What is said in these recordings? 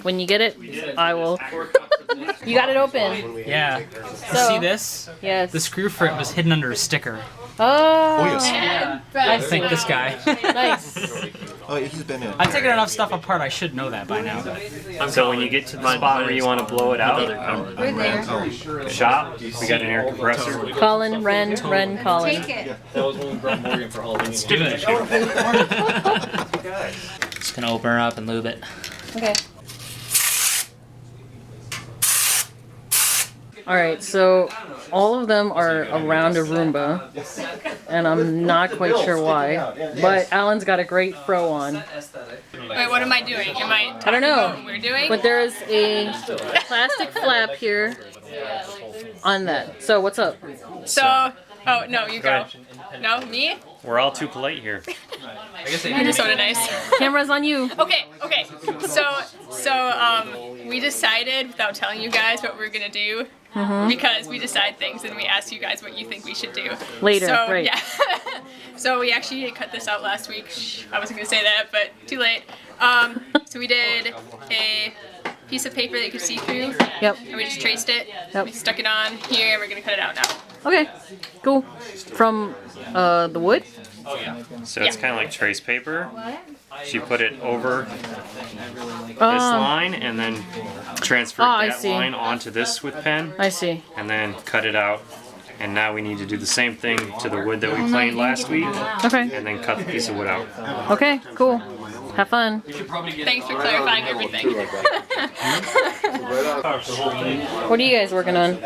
when you get it, I will. You got it open. Yeah. So, See this? Yes. The screw for it was hidden under a sticker. Oh. yes. Yeah. I I think this guy. Nice. Oh, he's been in. I've taken enough stuff apart. I should know that by now. So when you get to the spot where you want to blow it out, We're there. shop, we got an air compressor. Colin, Ren, Colin. Take it. Let's do it. Just gonna open her up and lube it. Okay. Alright, so all of them are around a Roomba, and I'm not quite sure why, but Alan's got a great fro on. Wait, what am I doing? Am I I don't know, what we're doing? but there is a plastic flap here on that. So what's up? So, oh, no, you go. No, me? We're all too polite here. You're sort of nice. Camera's on you. Okay. So, we decided without telling you guys what we're gonna do because we decide things and we ask you guys what you think we should do. Later, so, right. Yeah. So we actually cut this out last week. Shh, I wasn't gonna say that, but too late. So we did a piece of paper that you could see through. Yep. And we just traced it. Yep. We stuck it on here and we're gonna cut it out now. Okay, cool. From the wood? So it's kind of like trace paper. She put it over this Oh, line and then transferred I that see. line onto this with pen I see. and then cut it out. And now we need to do the same thing to the wood that we planed last week Okay. and then cut the piece of wood out. Okay, cool. Have fun. Thanks for clarifying everything. What are you guys working on?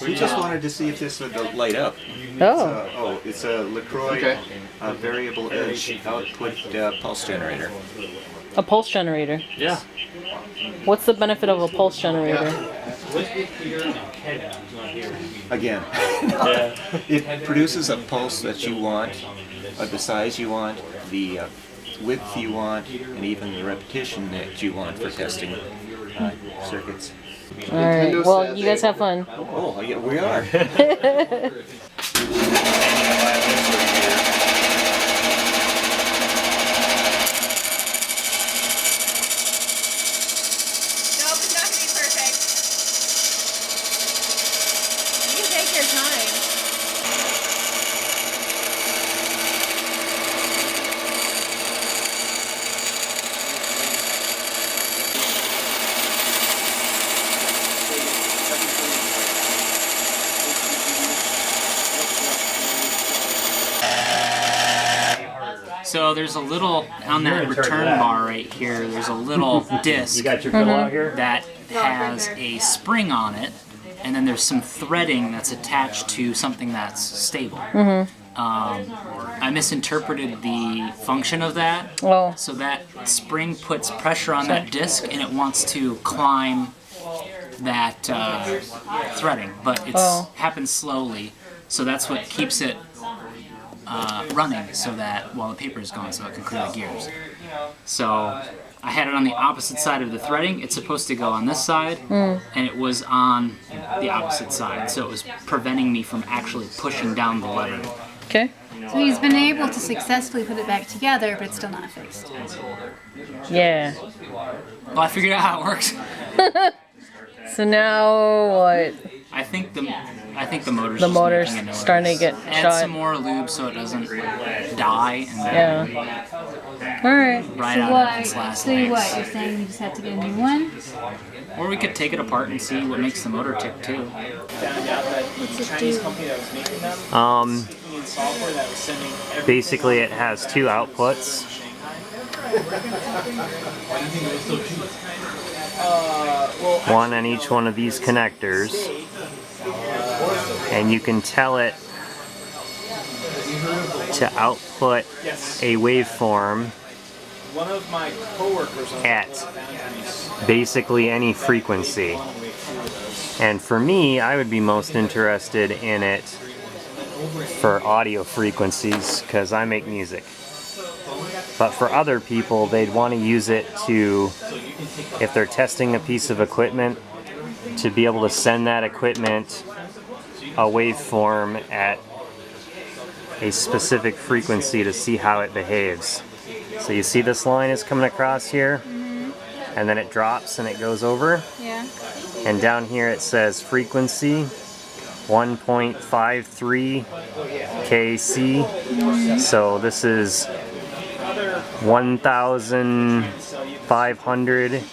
We just wanted to see if this would light up. Oh, It's a LaCroix variable edge output pulse generator. a pulse generator. Yeah. What's the benefit of a pulse generator? Again, it produces a pulse that you want, the size you want, the width you want, and even the repetition that you want for testing circuits. Alright, well, you guys have fun. Oh, yeah, we are. Nope, it's not gonna be perfect. You can take your time. So there's a little, on that return bar right here, there's a little disc You got your fill out here? that has a spring on it, and then there's some threading that's attached to something that's stable. I misinterpreted the function of that. Oh, So that spring puts pressure on that disc and it wants to climb that threading, but it happens slowly. So that's what keeps it running, so that while the paper is gone, so it can clear the gears. So I had it on the opposite side of the threading. It's supposed to go on this side, and it was on the opposite side, so it was preventing me from actually pushing down the lever. okay. So he's been able to successfully put it back together, but it's still not fixed. Yeah. Well, I figured out how it works. So now what? I think the motor's The just motor's making a noise. starting to get Add shot. some more lube so it doesn't die, and then Yeah. Alright. ride So out what? its last So what? legs. You're saying you just have to get a new one? Or we could take it apart and see what makes the motor tick too. Basically it has two outputs. One on each one of these connectors. And you can tell it to output a waveform at basically any frequency. And for me, I would be most interested in it for audio frequencies because I make music. But for other people, they'd want to use it to, if they're testing a piece of equipment, to be able to send that equipment a waveform at a specific frequency to see how it behaves. So you see this line is coming across here? and then it drops and it goes over. Yeah. And down here it says frequency 1.53 kc. So this is 1,500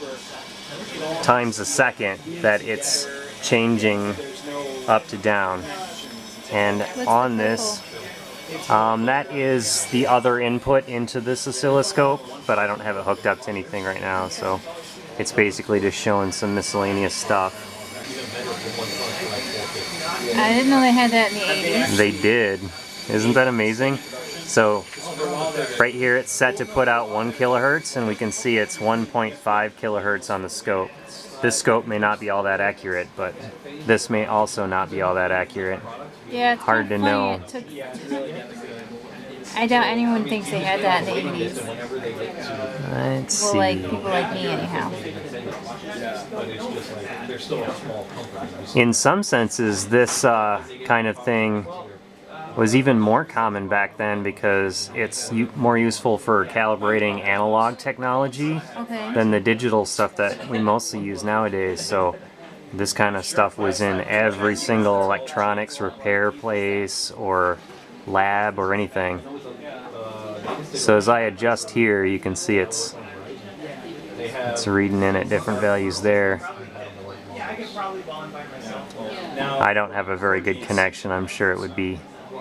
times a second that it's changing up to down. And on this, that is the other input into this oscilloscope, but I don't have it hooked up to anything right now, so it's basically just showing some miscellaneous stuff. I didn't know they had that in the 80s. They did. Isn't that amazing? So right here it's set to put out 1 kilohertz, and we can see it's 1.5 kilohertz on the scope. This scope may not be all that accurate, but this may also not be all that accurate. Yeah, it's Hard to kinda know. funny it took- I doubt anyone thinks they had that in the 80s. Let's Well, see. like people like me, anyhow. In some senses, this kind of thing was even more common back then because it's more useful for calibrating analog technology Okay. than the digital stuff that we mostly use nowadays. So this kind of stuff was in every single electronics repair place or lab or anything. So as I adjust here, you can see it's reading in at different values there. I don't have a very good connection. I'm sure it would be. A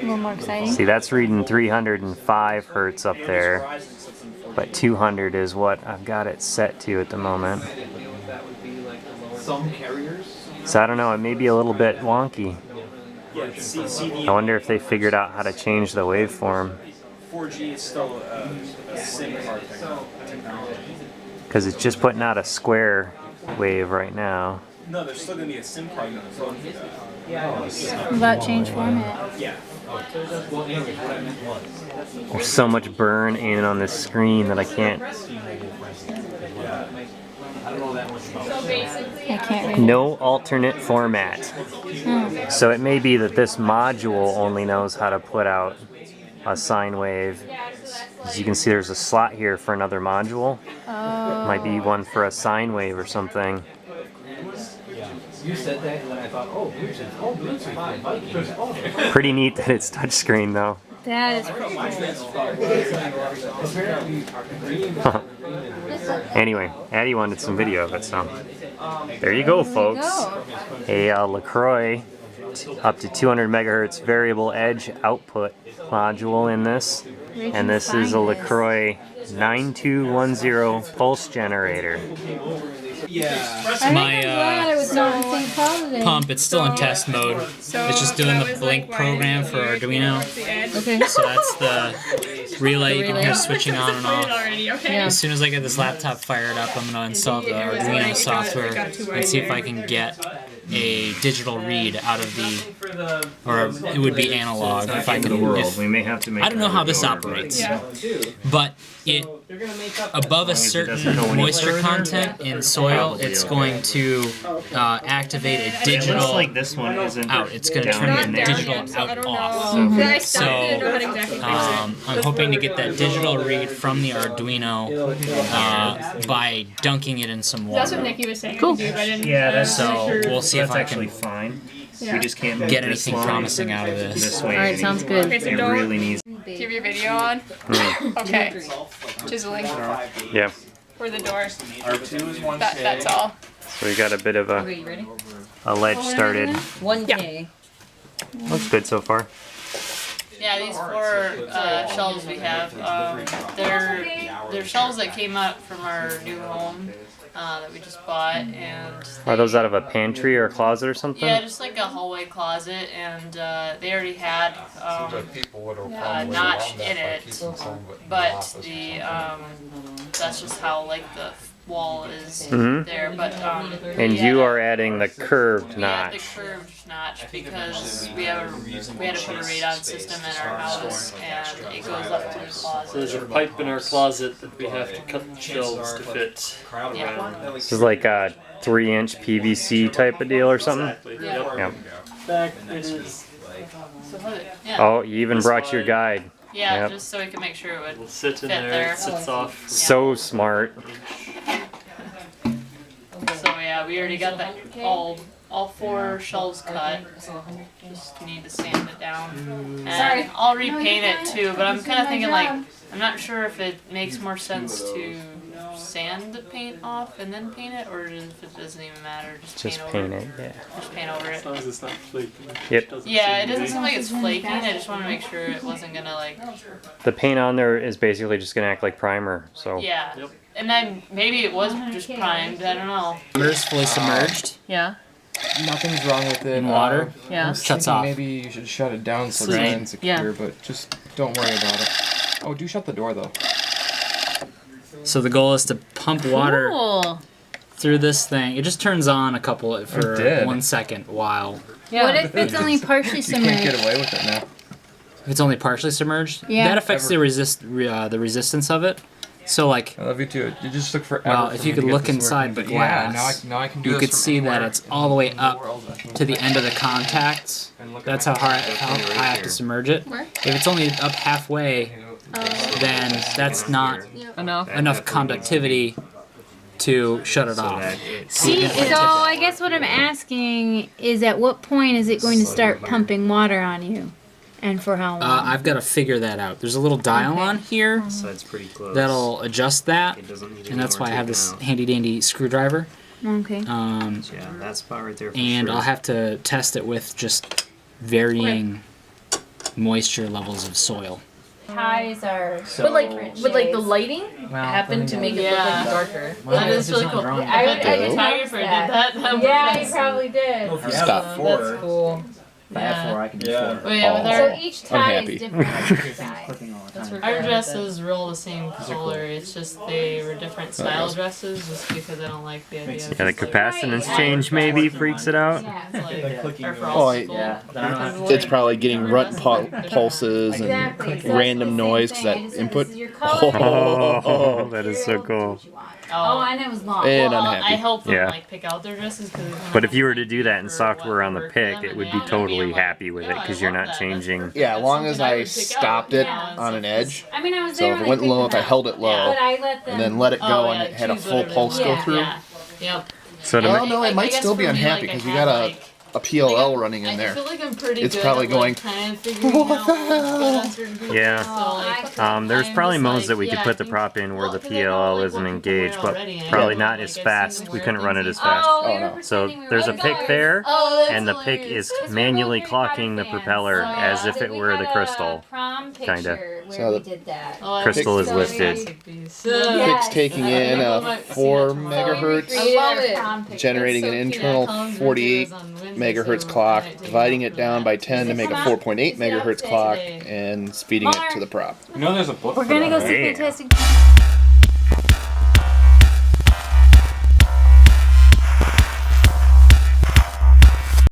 little more exciting. See, that's reading 305 hertz up there, but 200 is what I've got it set to at the moment. So I don't know, it may be a little bit wonky. I wonder if they figured out how to change the waveform. 4G is still SIM card technology. Because it's just putting out a square wave right now. No, there's still going to be a SIM card in the phone. Without change format. Yeah. There's so much burn in on this screen that I can't. I can't read it. No alternate format. So it may be that this module only knows how to put out a sine wave. As you can see, there's a slot here for another module. Oh. Might be one for a sine wave or something. You said that, and then I thought, oh, Bluetooth, Vikings. Pretty neat that it's touchscreen though. That is pretty cool. Anyway, Addie wanted some video of it, so there you go, folks. A LaCroix up to 200 megahertz variable edge output module in this, and this is a LaCroix 9210 pulse generator. I'm glad it was not in St. Paul today. Pump, it's still in test mode. It's just doing the blink program for Arduino. Okay. So that's the relay. You can hear switching on and off. Already, okay. Yeah. As soon as I get this laptop fired up, I'm going to install the Arduino software and see if I can get a digital read out of the, or it would be analog if I can. We may have to make. I don't know how this operates, but it above a certain moisture content in soil, it's going to activate a digital like this one isn't out. It's going to turn Not the down, digital so I out don't off. know. I So stopped it, I don't know how to exactly fix it. I'm hoping to get that digital read from the Arduino by dunking it in some That's what water. Nikki was saying. Cool. Do, but I didn't, Yeah, that's So we'll see if I can fine. Yeah. We just can't move get this anything line promising out of this. this way. Alright, sounds good. Okay, so It don't really needs. do you have your video on. Okay. Chiseling Yeah. for the door. R2 is 1K. That's all. So we got a bit of Okay, you ready? a ledge started. 1K. Looks good so far. Yeah, these four shelves we have, they're shelves that came out from our new home that we just bought, and Are those out of a pantry or a closet or something? yeah, just like a hallway closet, and they already had a notch in it, but the that's just how like the wall is there, but And you are adding the curved we had the notch. curved notch because we had to put a radon system in our house, and it goes up to the closet. So there's a pipe in our closet that we have to cut the shelves to fit. Yeah. This is like a 3-inch PVC type of deal or something? Exactly. Yeah. Yep. Yep. Back it is. Yeah. Oh, you even brought your guide. Yeah, Yep. just so we can make sure it It'll would sit in fit there. there. It sits off. So smart. Yeah, we already got that all 4 shelves cut. Just need to sand it down. And I'll repaint it too, but I'm kind of thinking like, I'm not sure if it makes more sense to sand the paint off and then paint it, or if it doesn't even matter, just paint it, yeah. Just paint over it. As long as it's not flaking. Yep. Yeah, it doesn't seem like it's flaking. I just want to make sure it wasn't gonna like. The paint on there is basically just gonna act like primer, so. Yeah. Yep. And then maybe it was just primed. I don't know. Water's fully submerged Yeah. Nothing's wrong with it. in water. Yeah. I was Shuts thinking off. maybe you should shut it down so it's Right. not insecure, Yeah. but just don't worry about it. Oh, do shut the door though. So the goal is to pump water Cool. through this thing. It just turns on a couple for did. 1 second while. Yeah. What if it's only partially You can't get submerged? away with it now. If it's only partially submerged, Yeah. that affects the resistance of it. So like, I love you too. You just took forever. well, for if me you to could get look this inside working, the but yeah, glass, now I can do you this could from see that anywhere it's all the way in the up world. to the end of the contacts. That's how high I have to submerge it. If it's only up halfway, then that's not enough conductivity to shut it off. See, so I guess what I'm asking is at what point is it going to start pumping water on you? And for how long? I've got to figure that out. There's a little dial on here So it's pretty close. that'll adjust that, It doesn't need and that's any why I more have this taken handy dandy screwdriver. Okay. out. Yeah, that spot right there for And sure. I'll have to test it with just varying moisture levels of soil. Ties are. But like the lighting Well, happened to make it look like darker. That is really cool. I would- I The just photographer did that. Yeah, you probably did. Stop. That's cool. Yeah. I can do Yeah. 4. But yeah, with So our, each tie Unhappy. is different. Each tie. Clicking all the That's time. for our dresses were all the same color. It's just they were different style dresses, just because I don't like the idea of Yeah, the just, like, capacitance Right. change maybe freaks it out. Yeah. like, or for Oh, all I- school. Yeah, then I don't have to It's probably getting runt pulses and Exactly. So random that's the noise same because thing. I that just said, input. this is your color. Oh, that is so cool. Oh, and it was long. And Well, unhappy. I help them Yeah. like pick out their dresses. But if you were to do that in software on the pick, it would be totally happy with it because you're not changing. Yeah, as long as something I I would pick out. stopped it Yeah, on an edge. I mean, I was So there if it when went they low, picked if I them held it out. low, But I let them. and then let it go, Oh, and yeah, it had a choose full whatever pulse they go want. through. Yeah. Yep. So to Oh make, no, I it might guess still be for me, unhappy like, I because you have, got like, a PLL running in I there. feel like I'm pretty It's good probably at, going, like, kind of figuring "What out the what's good hell?" on certain people. Yeah. So, like, there's I'm probably just modes like, that we could yeah, put the I prop in where the think- well, 'cause I know, PLL like, isn't what people engaged, wear but already, and I probably know, not like, as I've seen fast. them We wear couldn't run it things as like- fast. Oh, Oh, we were no. So pretending we were there's a other pick colors. there, Oh, that's and the pick hilarious. is 'Cause we're manually both Harry clocking the Potter fans. propeller Oh, as yeah. if So it we were had the a crystal. prom Kinda. picture where So we the did that. Oh, I Crystal is So lifted. Pick's Yes. taking in I a love it. 4 So we megahertz, recreated I love our it. prom picture. generating an internal 48 megahertz clock, dividing it down by 10 to make a 4.8 megahertz clock, and feeding it to the prop. You know there's a book We're for gonna that, go right? see Fantastic